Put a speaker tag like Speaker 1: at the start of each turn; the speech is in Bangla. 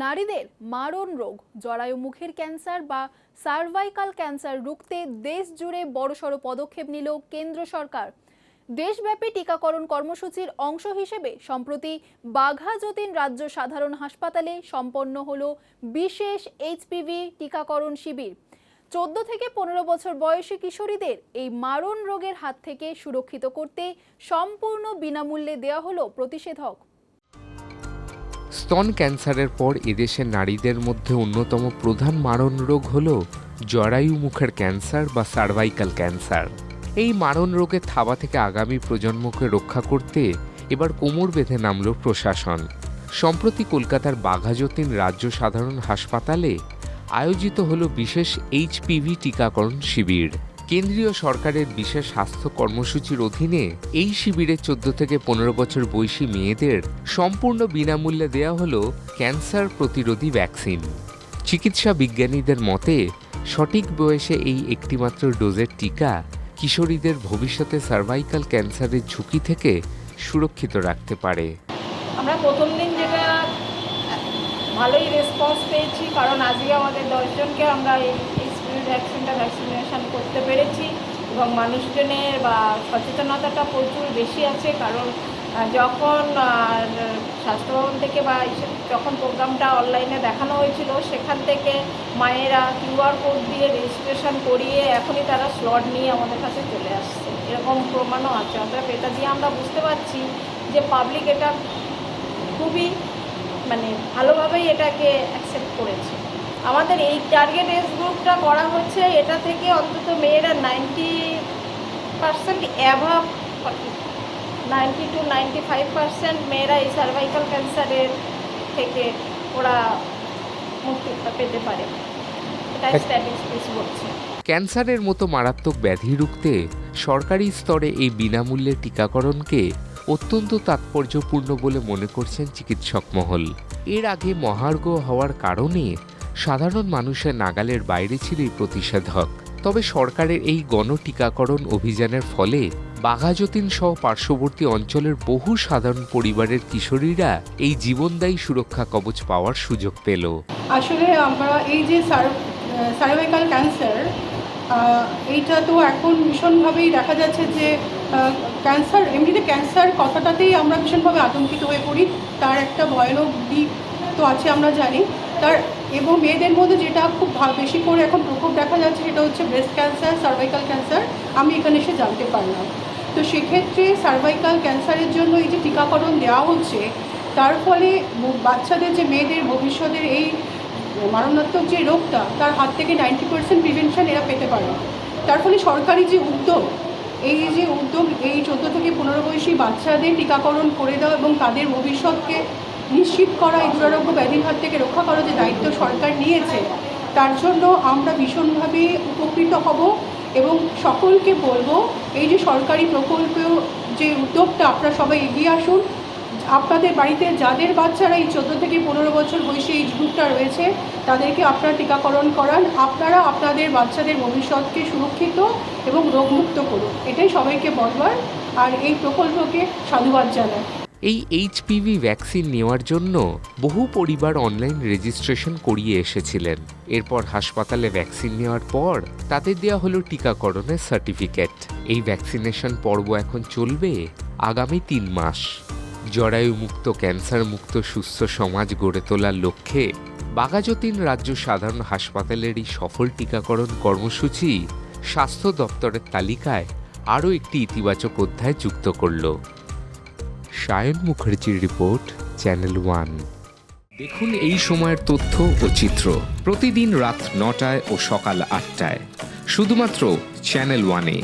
Speaker 1: নারীদের মারণ রোগ, জরায়ু মুখের ক্যান্সার বা সার্ভাইকাল ক্যান্সার রুখতে দেশ জুড়ে বড়সড় পদক্ষেপ নিল কেন্দ্র সরকার। দেশব্যাপী টিকাকরণ কর্মসূচির অংশ হিসেবে সম্প্রতি বাঘাযতীন রাজ্য সাধারণ হাসপাতালে সম্পন্ন হলো বিশেষ এইচপিভি টিকাকরণ শিবির। 14 থেকে 15 বছর বয়সী কিশোরীদের এই মারণ রোগের হাত থেকে সুরক্ষিত করতে সম্পূর্ণ বিনামূল্যে দেওয়া হলো প্রতিষেধক।
Speaker 2: স্তন ক্যান্সারের পর এদেশের নারীদের মধ্যে অন্যতম প্রধান মারণ রোগ হল জরায়ু মুখের ক্যান্সার বা সার্ভাইকাল ক্যান্সার। এই মারণ রোগের থাবা থেকে আগামী প্রজন্মকে রক্ষা করতে এবার কোমর বেঁধে নামল প্রশাসন। সম্প্রতি কলকাতার বাঘাযতীন রাজ্য সাধারণ হাসপাতালে আয়োজিত হল বিশেষ এইচপিভি টিকাকরণ শিবির। কেন্দ্রীয় সরকারের বিশেষ স্বাস্থ্য কর্মসূচির অধীনে এই শিবিরে 14 থেকে 15 বছর বয়সী মেয়েদের সম্পূর্ণ বিনামূল্যে দেওয়া হলো ক্যান্সার প্রতিরোধী ভ্যাকসিন। চিকিৎসা বিজ্ঞানীদের মতে সঠিক বয়সে এই একটিমাত্র ডোজের টিকা কিশোরীদের ভবিষ্যতে সার্ভাইকাল ক্যান্সারের ঝুঁকি থেকে সুরক্ষিত রাখতে পারে।
Speaker 3: আমরা প্রথম দিন যেটা ভালোই রেসপন্স পেয়েছি, কারণ আজকে আমাদের 10 জনকে আমরা এই ভ্যাকসিনেশন করতে পেরেছি এবং মানুষজনের বা সচেতনতাটা প্রচুর বেশি আছে। কারণ যখন স্বাস্থ্যভবন থেকে বা যখন প্রোগ্রামটা অনলাইনে দেখানো হয়েছিল, সেখান থেকে মায়েরা কিউআর কোড দিয়ে রেজিস্ট্রেশন করিয়ে এখনই তারা স্লট নিয়ে আমাদের কাছে চলে আসছে, এরকম প্রমাণও আছে। অর্থাৎ এটা দিয়ে আমরা বুঝতে পারছি যে পাবলিক এটা খুবই ভালোভাবেই এটাকে অ্যাকসেপ্ট করেছে। আমাদের এই টার্গেট এজ গ্রুপটা করা হচ্ছে, এটা থেকে অন্তত মেয়েরা 90% অ্যাভাব 90 to 95% মেয়েরা এই সার্ভাইকাল ক্যান্সারের থেকে ওরা মুক্তি পেতে পারে, এটা স্ট্যাটিস্টিক্স বলছে।
Speaker 2: ক্যান্সারের মতো মারাত্মক ব্যাধি রুখতে সরকারি স্তরে এই বিনামূল্যে টিকাকরণকে অত্যন্ত তাৎপর্যপূর্ণ বলে মনে করছেন চিকিৎসক মহল। এর আগে মহার্ঘ হওয়ার কারণে সাধারণ মানুষের নাগালের বাইরে ছিল এই প্রতিষেধক। তবে সরকারের এই গণ টিকাকরণ অভিযানের ফলে বাঘাযতীন সহ পার্শ্ববর্তী অঞ্চলের বহু সাধারণ পরিবারের কিশোরীরা এই জীবনদায়ী সুরক্ষা কবচ পাওয়ার সুযোগ পেল।
Speaker 4: আসলে আমরা এই যে সার্ভাইকাল ক্যান্সার, এইটা তো এখন ভীষণভাবেই দেখা যাচ্ছে যে ক্যান্সার, এমনিতে ক্যান্সার কথাটাতেই আমরা ভীষণভাবে আতঙ্কিত হয়ে পড়ি। তার একটা ভয়ানক দিক তো আছে আমরা জানি, এবং মেয়েদের মধ্যে যেটা খুব বেশি করে এখন প্রকোপ দেখা যাচ্ছে সেটা হচ্ছে ব্রেস্ট ক্যান্সার, সার্ভাইকাল ক্যান্সার। আমি এখানে এসে জানতে পারলাম। তো সেক্ষেত্রে সার্ভাইকাল ক্যান্সারের জন্য এই যে টিকাকরণ দেওয়া হচ্ছে, তার ফলে বাচ্চাদের যে মেয়েদের ভবিষ্যতের এই মারণাত্মক যে রোগটা, তার হাত থেকে 90% প্রিভেনশন এরা পেতে পারে। তার ফলে সরকারি যে উদ্যোগ, এই 14 থেকে 15 বয়সী বাচ্চাদের টিকাকরণ করে দেওয়া এবং তাদের ভবিষ্যৎকে নিশ্চিত করা, এই দুরারোগ্য ব্যাধির হাত থেকে রক্ষা করার যে দায়িত্ব সরকার নিয়েছে, তার জন্য আমরা ভীষণভাবে উপকৃত হব এবং সকলকে বলবো এই যে সরকারি প্রকল্পেও যে উদ্যোগটা, আপনারা সবাই এগিয়ে আসুন। আপনাদের বাড়িতে যাদের বাচ্চারা এই 14 থেকে 15 বছর বয়সী এই গ্রুপটা রয়েছে, তাদেরকে আপনারা টিকাকরণ করান। আপনারা আপনাদের বাচ্চাদের ভবিষ্যৎকে সুরক্ষিত এবং রোগমুক্ত করুন, এটাই সবাইকে বলবার, আর এই প্রকল্পকে সাধুবাদ জানাই।
Speaker 2: এই এইচপিভি ভ্যাকসিন নেওয়ার জন্য বহু পরিবার অনলাইন রেজিস্ট্রেশন করিয়ে এসেছিলেন। এরপর হাসপাতালে ভ্যাকসিন নেওয়ার পর তাদের দেওয়া হলো টিকাকরণের সার্টিফিকেট। এই ভ্যাকসিনেশন পর্ব এখন চলবে আগামী 3 মাস। জরায়ু মুক্ত, ক্যান্সার মুক্ত সুস্থ সমাজ গড়ে তোলার লক্ষ্যে বাঘাযতীন রাজ্য সাধারণ হাসপাতালের এই সফল টিকাকরণ কর্মসূচি স্বাস্থ্য দপ্তরের তালিকায় আরও একটি ইতিবাচক অধ্যায় যুক্ত করল। সায়ন মুখার্জির রিপোর্ট, চ্যানেল 1। দেখুন এই সময়ের তথ্য ও চিত্র প্রতিদিন রাত 9টায় ও সকাল 8টায় শুধুমাত্র চ্যানেল 1-এ।